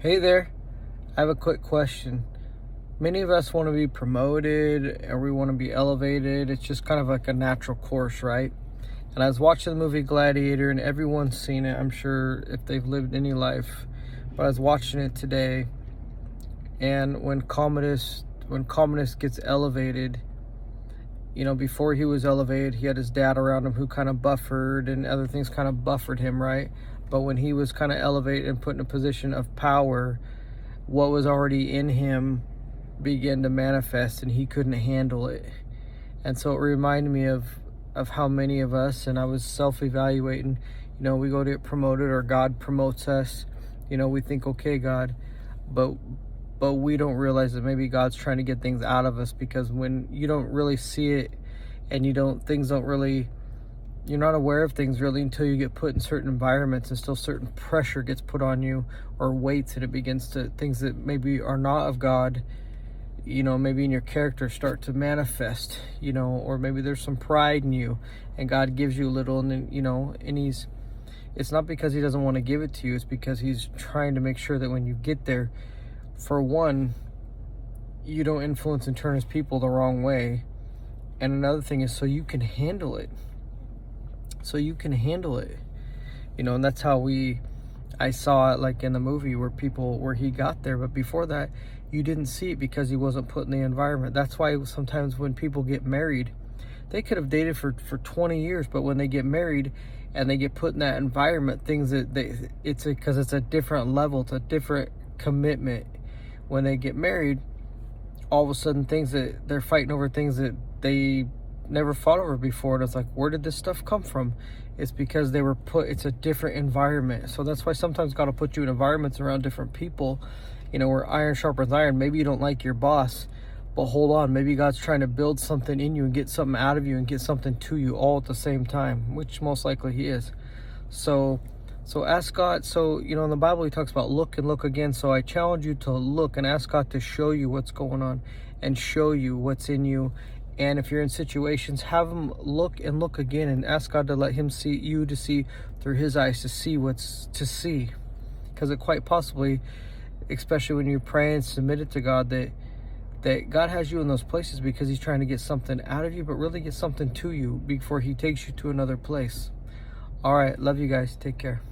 Hey there, I have a quick question. Many of us want to be promoted or we want to be elevated. It's just kind of like a natural course, right? And I was watching the movie Gladiator, and everyone's seen it, I'm sure, if they've lived any life. But I was watching it today, and when Commodus gets elevated, before he was elevated, he had his dad around him who kind of buffered, and other things kind of buffered him, right? But when he was kind of elevated and put in a position of power, what was already in him began to manifest, and he couldn't handle it. And so it reminded me of how many of us, and I was self-evaluating, we go to get promoted, or God promotes us. We think, okay, God, but we don't realize that maybe God's trying to get things out of us, because when you don't really see it, and you're not aware of things really until you get put in certain environments, and still certain pressure gets put on you, or weights, and it begins to, things that maybe are not of God, maybe in your character start to manifest, or maybe there's some pride in you, and God gives you a little, and then, and it's not because he doesn't want to give it to you, it's because he's trying to make sure that when you get there, for one, you don't influence and turn his people the wrong way. And another thing is so you can handle it. And that's how I saw it, like in the movie where he got there. But before that, you didn't see it because he wasn't put in the environment. That's why sometimes when people get married, they could have dated for 20 years, but when they get married and they get put in that environment, because it's a different level, it's a different commitment. When they get married, all of a sudden things that they're fighting over, things that they never fought over before, and it's like, where did this stuff come from? It's because it's a different environment. So that's why sometimes God will put you in environments around different people, where iron sharpens iron. Maybe you don't like your boss, but hold on, maybe God's trying to build something in you and get something out of you and get something to you all at the same time, which most likely he is. So ask God. So, in the Bible, he talks about look and look again. So I challenge you to look and ask God to show you what's going on and show you what's in you. And if you're in situations, have him look and look again, and ask God to let him see you, to see through his eyes, to see what's to see. Because it quite possibly, especially when you pray and submit it to God, that God has you in those places because he's trying to get something out of you, but really get something to you before he takes you to another place. All right. Love you guys. Take care.